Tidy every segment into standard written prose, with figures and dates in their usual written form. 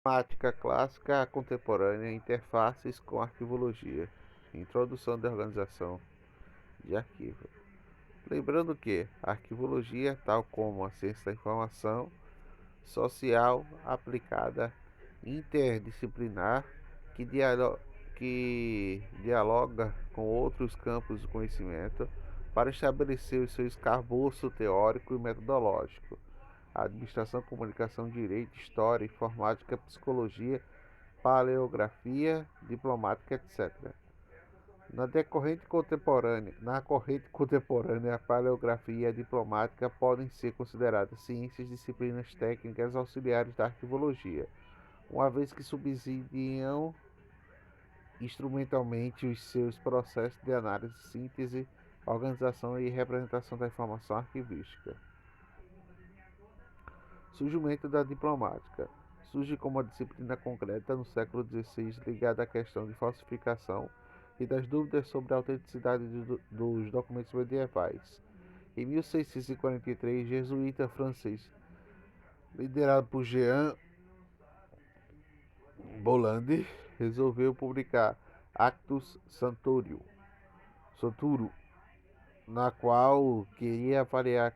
Diplomática clássica contemporânea, interfaces com arquivologia. Introdução da organização de arquivo. Lembrando que a arquivologia, tal como a ciência da informação social aplicada, interdisciplinar, que dialoga com outros campos do conhecimento para estabelecer o seu escabouço teórico e metodológico. Administração, comunicação, direito, história, informática, psicologia, paleografia, diplomática, etc. Na corrente contemporânea, a paleografia e a diplomática podem ser consideradas ciências disciplinas técnicas auxiliares da arquivologia, uma vez que subsidiam instrumentalmente os seus processos de análise, síntese, organização e representação da informação arquivística. Surgimento da diplomática. Surge como uma disciplina concreta no século XVI ligada à questão de falsificação e das dúvidas sobre a autenticidade dos documentos medievais. Em 1643, jesuíta francês, liderado por Jean Bolland, resolveu publicar Actus Santoro, na qual queria avaliar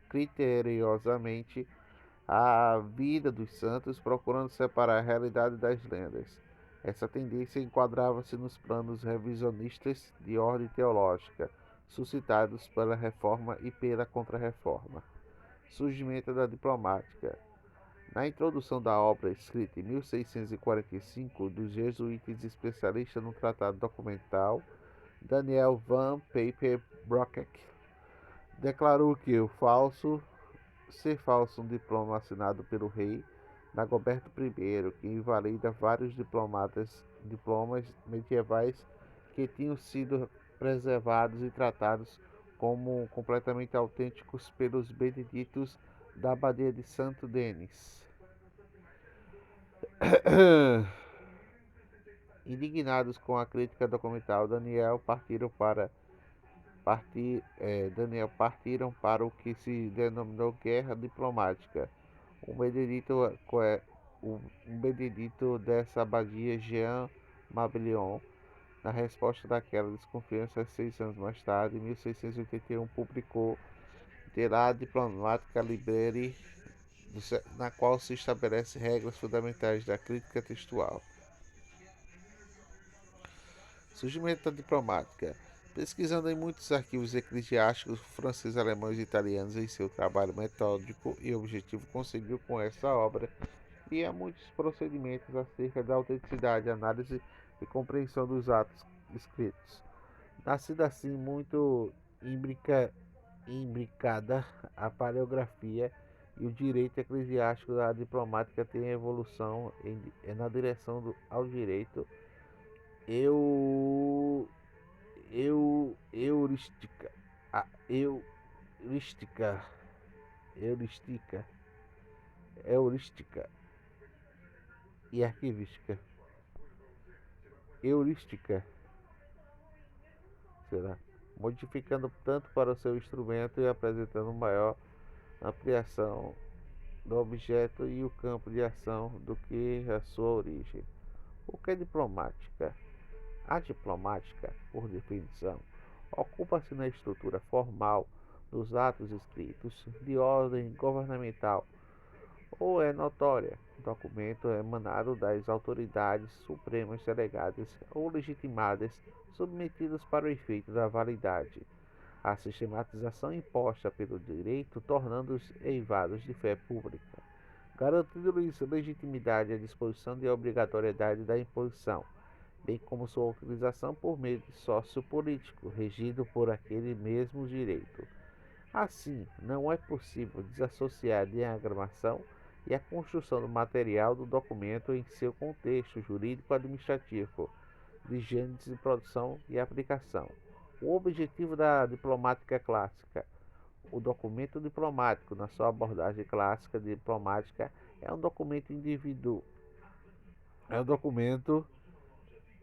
criteriosamente a vida dos santos, procurando separar a realidade das lendas. Essa tendência enquadrava-se nos planos revisionistas de ordem teológica, suscitados pela Reforma e pela Contra-Reforma. Surgimento da diplomática. Na introdução da obra, escrita em 1645, dos jesuítas especialistas no tratado documental, Daniel van Papenbroek declarou que ser falso um diploma assinado pelo rei Dagoberto I, que invalida vários diplomas medievais que tinham sido preservados e tratados como completamente autênticos pelos beneditos da abadia de Santo Denis. Indignados com a crítica documental, partiram para o que se denominou Guerra Diplomática. Um benedito dessa abadia, Jean Mabillon, na resposta daquela desconfiança, 6 anos mais tarde, em 1681, publicou De la Diplomatica Liberi, na qual se estabelece regras fundamentais da crítica textual. Surgimento da diplomática. Pesquisando em muitos arquivos eclesiásticos franceses, alemães e italianos em seu trabalho metódico e objetivo, conseguiu com essa obra e há muitos procedimentos acerca da autenticidade, análise e compreensão dos atos escritos. Nascida assim muito imbricada, a paleografia e o direito eclesiástico da diplomática têm evolução na direção ao direito eu heurística, a heurística, heurística e arquivística. Heurística, será? Modificando tanto para o seu instrumento e apresentando maior ampliação do objeto e o campo de ação do que a sua origem. O que é diplomática? A diplomática, por definição, ocupa-se na estrutura formal dos atos escritos de ordem governamental ou é notória, documento emanado das autoridades supremas delegadas ou legitimadas, submetidas para o efeito da validade. A sistematização imposta pelo direito, tornando-os eivados de fé pública, garantindo-lhes legitimidade à disposição e obrigatoriedade da imposição, bem como sua utilização por meio de sócio político, regido por aquele mesmo direito. Assim, não é possível desassociar a diagramação e a construção do material do documento em seu contexto jurídico-administrativo, de gênese, produção e aplicação. O objetivo da diplomática clássica. O documento diplomático, na sua abordagem clássica diplomática, é um documento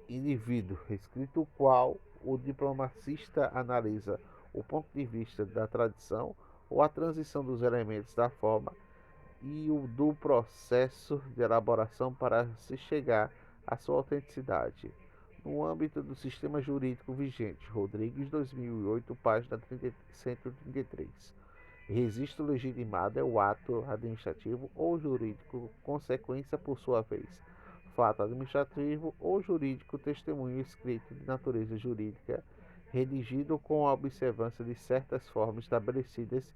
indivíduo, escrito o qual o diplomacista analisa o ponto de vista da tradição ou a transição dos elementos da forma e o do processo de elaboração para se chegar à sua autenticidade. No âmbito do sistema jurídico vigente, Rodrigues 2008, página 133. Registro legitimado é o ato administrativo ou jurídico, consequência por sua vez. Fato administrativo ou jurídico, testemunho escrito de natureza jurídica, redigido com a observância de certas formas estabelecidas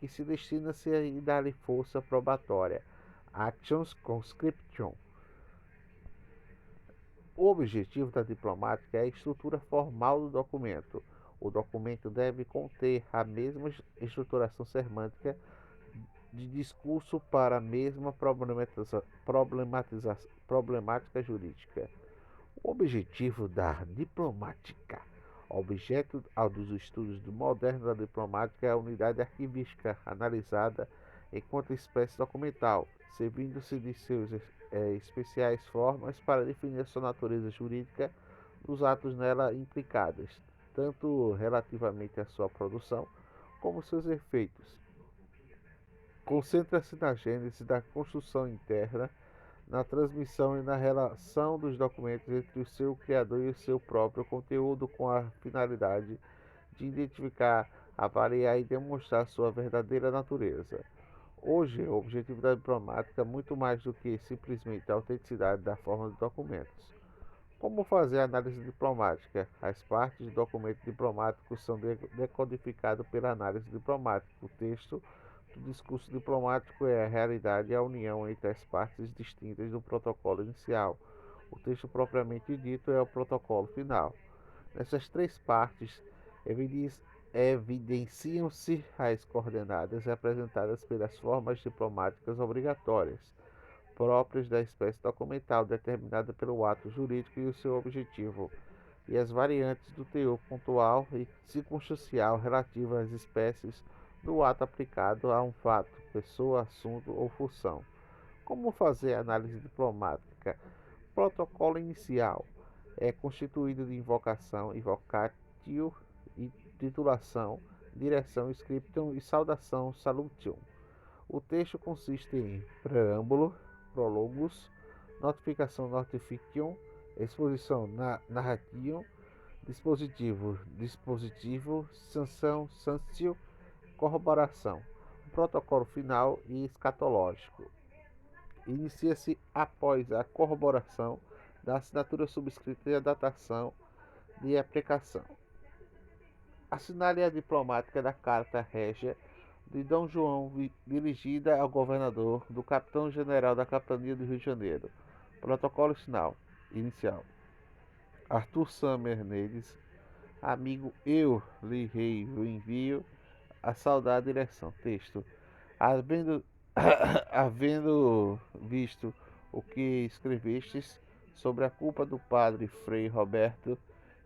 que se destina-se a dar-lhe força probatória. Actions conscription. O objetivo da diplomática é a estrutura formal do documento. O documento deve conter a mesma estruturação semântica de discurso para a mesma problemática jurídica. O objetivo da diplomática. O objeto dos estudos modernos da diplomática é a unidade arquivística analisada enquanto espécie documental, servindo-se de seus especiais formas para definir a sua natureza jurídica dos atos nela implicados, tanto relativamente à sua produção como seus efeitos. Concentra-se na gênese da construção interna, na transmissão e na relação dos documentos entre o seu criador e o seu próprio conteúdo, com a finalidade de identificar, avaliar e demonstrar sua verdadeira natureza. Hoje, o objetivo da diplomática é muito mais do que simplesmente a autenticidade da forma dos documentos. Como fazer a análise diplomática? As partes do documento diplomático são decodificadas pela análise diplomática. O texto do discurso diplomático é a realidade e a união entre as partes distintas do protocolo inicial. O texto propriamente dito é o protocolo final. Nessas três partes, evidenciam-se as coordenadas representadas pelas formas diplomáticas obrigatórias, próprias da espécie documental determinada pelo ato jurídico e o seu objetivo, e as variantes do teor pontual e circunstancial relativas às espécies do ato aplicado a um fato, pessoa, assunto ou função. Como fazer análise diplomática? Protocolo inicial é constituído de invocação, invocatio e titulação, direção, scriptum e saudação, salutium. O texto consiste em preâmbulo, prólogos, notificação, notificium, exposição, narration, dispositivo, sanção, sancio, corroboração, protocolo final e escatológico. Inicia-se após a corroboração da assinatura subscrita e a datação de aplicação. Assinale a diplomática da Carta Régia de Dom João, dirigida ao governador do capitão-general da Capitania do Rio de Janeiro. Protocolo inicial. Arthur Summer Nedes, amigo, eu lhe envio a saudar direção. Texto. Havendo, havendo visto o que escrevestes sobre a culpa do padre Frei Roberto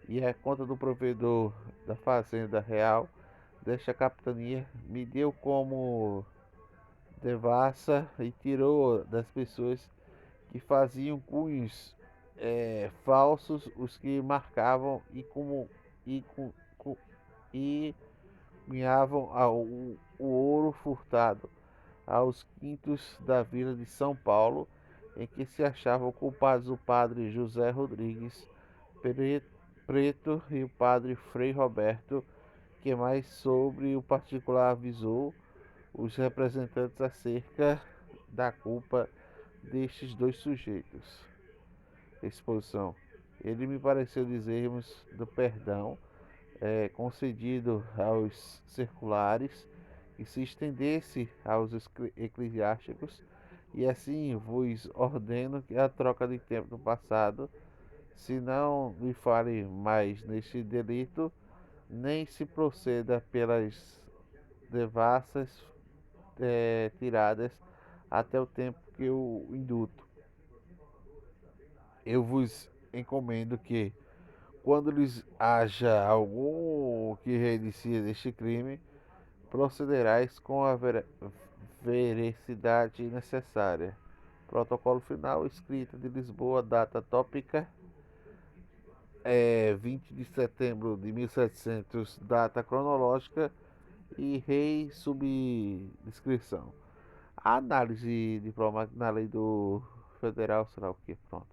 e a conta do provedor da Fazenda Real desta capitania, me deu como devassa e tirou das pessoas que faziam cunhos falsos os que marcavam e, e cunhavam o ouro furtado aos quintos da vila de São Paulo, em que se achavam culpados o padre José Rodrigues Preto e o padre Frei Roberto, que mais sobre o particular avisou os representantes acerca da culpa destes dois sujeitos. Exposição. Ele me pareceu dizermos do perdão concedido aos seculares que se estendesse aos eclesiásticos, e assim vos ordeno que a troca de tempo do passado, se não lhe fale mais neste delito, nem se proceda pelas devassas tiradas até o tempo que o induto. Eu vos encomendo que, quando lhes haja algum que reinície deste crime, procederais com a veracidade necessária. Protocolo final, escrita de Lisboa, data tópica 20 de setembro de 1700, data cronológica e rei subscrição. A análise diplomática na lei do federal, será o que? Pronto.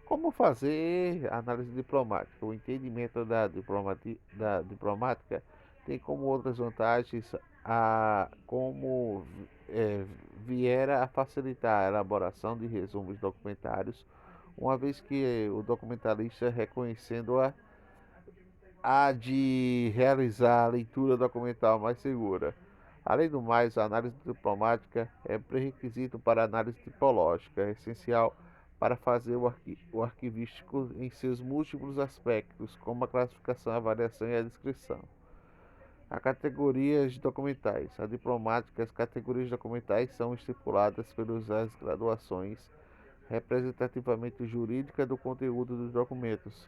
Como fazer análise diplomática? O entendimento da diplomática tem como outras vantagens a como é, viera a facilitar a elaboração de resumos documentários, uma vez que o documentalista reconhecendo-a há de realizar a leitura documental mais segura. Além do mais, a análise diplomática é pré-requisito para a análise tipológica, é essencial para fazer o arquivístico em seus múltiplos aspectos, como a classificação, a avaliação e a descrição. As categorias documentais. A diplomática, as categorias documentais são estipuladas pelas graduações representativamente jurídica do conteúdo dos documentos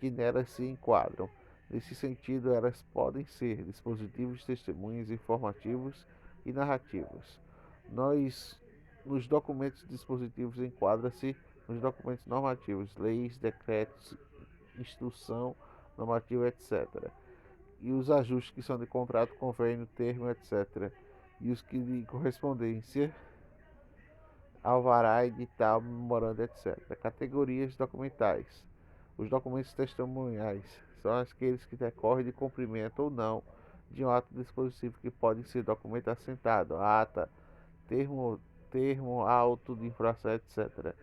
que nelas se enquadram. Nesse sentido, elas podem ser dispositivos, testemunhos, informativos e narrativos. Nós, nos documentos dispositivos, enquadra-se nos documentos normativos, leis, decretos, instrução normativa, etc. E os ajustes que são de contrato, convênio, termo, etc. E os que de correspondência, alvará, edital, memorando, etc. Categorias documentais. Os documentos testemunhais são aqueles que decorrem de cumprimento ou não de um ato dispositivo que pode ser documento assentado, ata, termo, auto de infração, etc.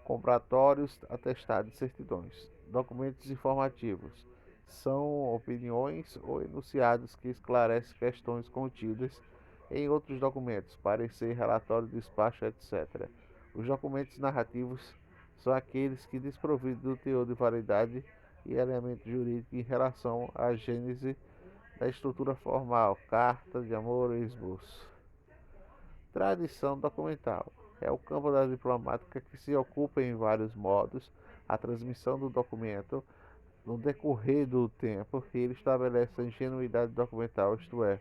Compratórios, atestados e certidões. Documentos informativos são opiniões ou enunciados que esclarecem questões contidas em outros documentos, parecer, relatório, despacho, etc. Os documentos narrativos são aqueles que, desprovidos do teor de validade e elemento jurídico em relação à gênese da estrutura formal, carta de amor ou esboço. Tradição documental é o campo da diplomática que se ocupa em vários modos a transmissão do documento no decorrer do tempo que ele estabelece a ingenuidade documental, isto é,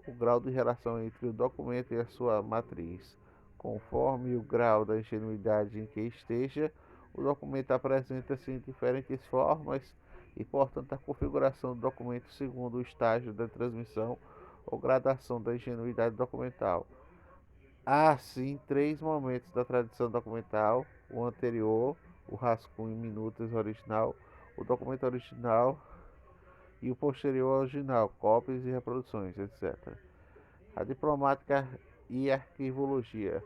o grau de relação entre o documento e a sua matriz. Conforme o grau da ingenuidade em que esteja, o documento apresenta-se em diferentes formas e, portanto, a configuração do documento segundo o estágio da transmissão ou gradação da ingenuidade documental. Há, sim, três momentos da tradição documental: o anterior, o rascunho em minutas original, o documento original e o posterior ao original, cópias e reproduções, etc. A diplomática e a arquivologia.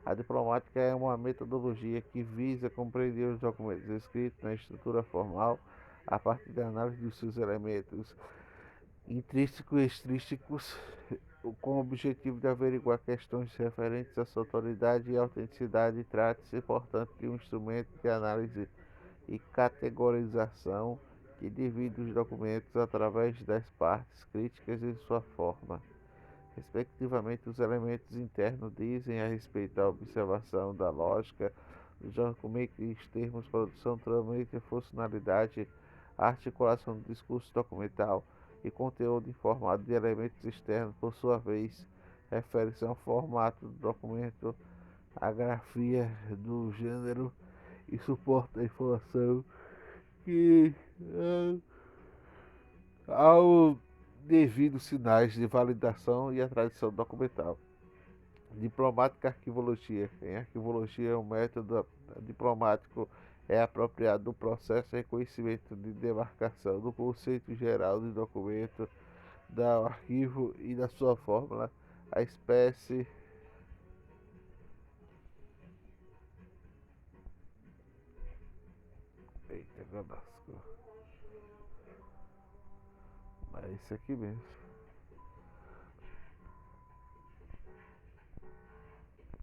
A diplomática é uma metodologia que visa compreender os documentos escritos na estrutura formal a partir da análise dos seus elementos intrínsecos e extrínsecos, com o objetivo de averiguar questões referentes à sua autoridade e autenticidade. Trata-se, portanto, de um instrumento de análise e categorização que divide os documentos através das partes críticas e sua forma. Respectivamente, os elementos internos dizem a respeito da observação da lógica dos documentos, termos, produção, trâmite, funcionalidade, articulação do discurso documental e conteúdo informado de elementos externos, por sua vez, refere-se ao formato do documento, a grafia do gênero e suporta a informação que ao devido sinais de validação e a tradição documental. Diplomática arquivologia. Em arquivologia, o método diplomático é apropriado do processo de reconhecimento de demarcação do conceito geral de documento, do arquivo e da sua fórmula, a espécie. Eita, cadascro. É isso aqui mesmo.